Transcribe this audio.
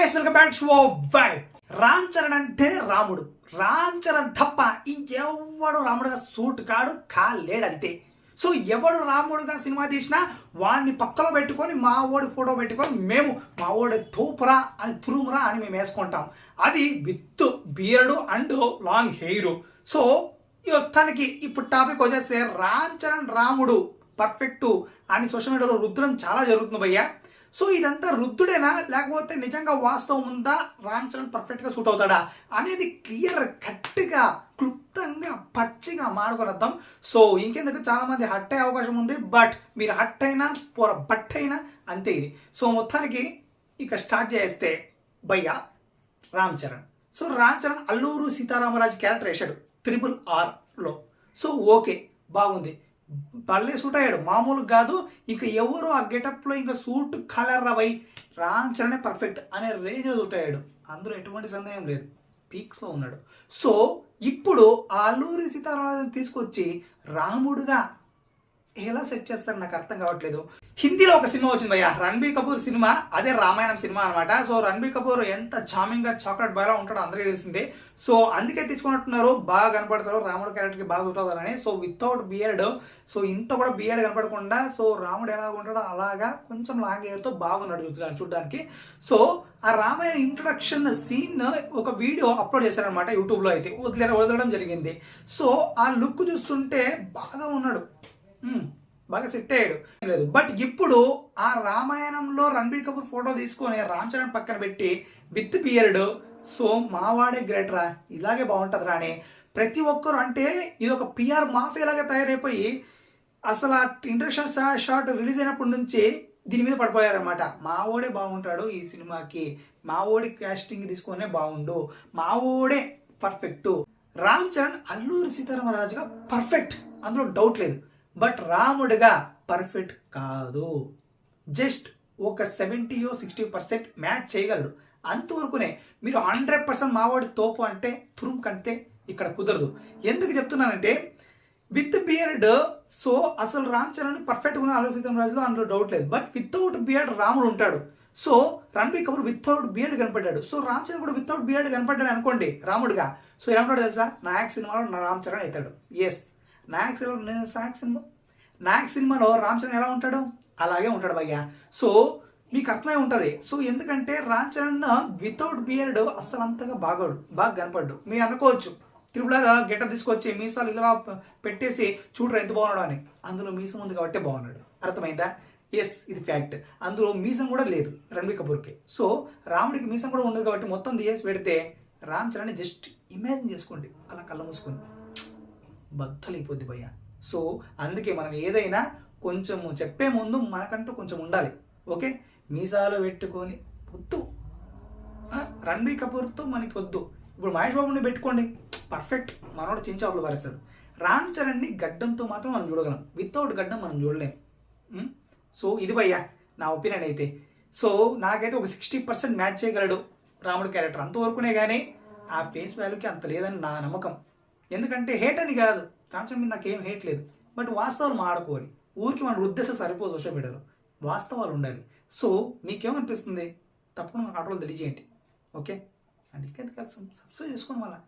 Guys welcome back to vibe. Ram Charan అంటే రాముడు. రామ్ చరణ్ తప్ప ఇంకెవడు రాముడుగా సూట్ కాడు కాలేడంతే. సో ఎవడు రాముడుగా సినిమా తీసినా వాడిని పక్కలో పెట్టుకొని మా ఓడి ఫోటో పెట్టుకొని మేము మా ఓడి తూపురా అని తురుమురా అని మేము వేసుకుంటాం. అది with beard and long hair. So తనకి ఇప్పుడు టాపిక్ వచ్చేస్తే రామ్ చరణ్ రాముడు పర్ఫెక్ట్ అని సోషల్ మీడియాలో రుద్దడం చాలా జరుగుతుంది భయ్యా. సో ఇదంతా రుద్దుడేనా లేకపోతే నిజంగా వాస్తవం ఉందా, రామ్ చరణ్ పర్ఫెక్ట్గా సూట్ అవుతాడా అనేది క్లియర్ కట్గా క్లుప్తంగా పచ్చిగా మాడుకొనిద్దాం. సో ఇంకెందుకు చాలా మంది హట్ అయ్యే అవకాశం ఉంది, బట్ మీరు హట్ అయినా బట్ అయినా అంతే ఇది. సో మొత్తానికి ఇక స్టార్ట్ చేస్తే భయ్యా రామ్ చరణ్. సో రామ్ చరణ్ అల్లూరు సీతారామరాజు క్యారెక్టర్ వేశాడు RRRలో. సో ఓకే బాగుంది, భలే సూట్ అయ్యాడు, మామూలు కాదు. ఇక ఎవరు ఆ గెటప్లో ఇంకా సూట్ కలర్ అవై రామ్ చరణే పర్ఫెక్ట్ అనే రేంజ్ సూట్ అయ్యాడు, అందులో ఎటువంటి సందేహం లేదు, పీక్స్లో ఉన్నాడు. సో ఇప్పుడు ఆ అల్లూరి సీతారామరాజుని తీసుకొచ్చి రాముడుగా ఎలా సెట్ చేస్తారు నాకు అర్థం కావట్లేదు. హిందీలో ఒక సినిమా వచ్చింది భయ్యా, రణబీర్ కపూర్ సినిమా, అదే రామాయణం సినిమా అనమాట. సో రణబీర్ కపూర్ ఎంత చామింగ్ గా చాక్లెట్ బాయ్లా ఉంటాడో అందరికీ తెలిసిందే. సో అందుకే తీసుకున్నట్టున్నారు, బాగా కనపడతారు, రాముడు క్యారెక్టర్కి బాగా అవుతారని. సో వితౌట్ బియర్డ్, సో ఇంత కూడా బియర్డ్ కనపడకుండా, సో రాముడు ఎలా ఉంటాడో అలాగా కొంచెం లాంగ్ హెయిర్తో బాగున్నాడు చూడడానికి. సో ఆ రామాయణ ఇంట్రొడక్షన్ సీన్ ఒక వీడియో అప్లోడ్ చేశారనమాట యూట్యూబ్లో, అయితే వదలడం జరిగింది. సో ఆ లుక్ చూస్తుంటే బాగా ఉన్నాడు, బాగా సెట్ అయ్యాడు లేదు. బట్ ఇప్పుడు ఆ రామాయణంలో రణబీర్ కపూర్ ఫోటో తీసుకొని రామ్ చరణ్ పక్కన పెట్టి విత్ బియర్డ్, సో మావాడే గ్రేటరా, ఇలాగే బాగుంటుందిరా అని ప్రతి ఒక్కరు, అంటే ఇది ఒక PR మాఫియాలాగా తయారైపోయి అసలు ఆ ఇంట్రడక్షన్ షాట్ రిలీజ్ అయినప్పటి నుంచి దీని మీద పడిపోయారనమాట. మావోడే బాగుంటాడు ఈ సినిమాకి, మావోడి క్యాస్టింగ్ తీసుకొనే బాగుండు, మావోడే పర్ఫెక్ట్. రామ్ చరణ్ అల్లూరి సీతారామరాజుగా పర్ఫెక్ట్, అందులో డౌట్ లేదు. బట్ రాముడిగా పర్ఫెక్ట్ కాదు, జస్ట్ ఒక 70-60% మ్యాచ్ చేయగలడు, అంతవరకునే. మీరు 100% మావాడి తోపు అంటే తురుము కంటే ఇక్కడ కుదరదు. ఎందుకు చెప్తున్నానంటే విత్ బియర్డ్, సో అసలు రామ్ చరణ్ పర్ఫెక్ట్ గా అల్లూరి సీతారామరాజులో అందులో డౌట్ లేదు. బట్ వితౌట్ బియర్డ్ రాముడు ఉంటాడు. So Ranbir Kapoor without beard కనపడ్డాడు, సో రామ్ చరణ్ కూడా వితౌట్ బియర్డ్ కనపడ్డాడు అనుకోండి రాముడిగా. సో ఎలా ఉంటాడు తెలుసా, నాయక్ సినిమాలో నా రామ్ చరణ్ అవుతాడు. ఎస్, నాయక్ సినిమాలో రామ్ చరణ్ ఎలా ఉంటాడు అలాగే ఉంటాడు భయ్యా. సో మీకు అర్థమై ఉంటుంది. సో ఎందుకంటే రామ్ చరణ్ వితౌట్ బియర్డ్ అస్సలు అంతగా బాగా కనపడ్డు. మీరు అనుకోవచ్చు త్రిపుల గెటప్ తీసుకొచ్చి మీసాలు ఇలా పెట్టేసి చూడరు ఎంత బాగున్నాడు అని, అందులో మీసం ఉంది కాబట్టి బాగున్నాడు, అర్థమైందా? ఎస్, ఇది ఫ్యాక్ట్. అందులో మీసం కూడా లేదు రణబీర్ కపూర్కి. సో రాముడికి మీసం కూడా ఉండదు కాబట్టి మొత్తం తీసి పెడితే రామ్ చరణ్ జస్ట్ ఇమాజిన్ చేసుకోండి, అలా కళ్ళ మూసుకొని బద్దలైపోద్ది భయ్య. సో అందుకే మనం ఏదైనా కొంచెం చెప్పే ముందు మనకంటూ కొంచెం ఉండాలి, ఓకే? మీసాలు పెట్టుకొని వద్దు, రణబీర్ కపూర్తో మనకి వద్దు. ఇప్పుడు మహేష్ బాబుని పెట్టుకోండి, పర్ఫెక్ట్, మనోడు చించావులు పరిస్తాడు. రామ్ చరణ్ని గడ్డంతో మాత్రం మనం చూడగలం, వితౌట్ గడ్డం మనం చూడలేం. సో ఇది భయ్యా నా ఒపీనియన్ అయితే. సో నాకైతే ఒక 60% మ్యాచ్ చేయగలడు రాముడు క్యారెక్టర్, అంతవరకునే కానీ ఆ ఫేస్ వాల్యూకి అంత లేదని నా నమ్మకం. ఎందుకంటే హేట్ అని కాదు, రామ్ చరణ్ మీద నాకేం హేట్ లేదు, బట్ వాస్తవాలు మాడుకోవాలి. ఊరికి మనం రుద్దేస్తే సరిపోదు సోషల్ మీడియాలో, వాస్తవాలు ఉండాలి. సో మీకేమనిపిస్తుంది తప్పకుండా మన ఆటోలో తెలియజేయండి, ఓకే? అండ్ ఇంకా సబ్స్క్రైబ్ చేసుకోండి మళ్ళీ.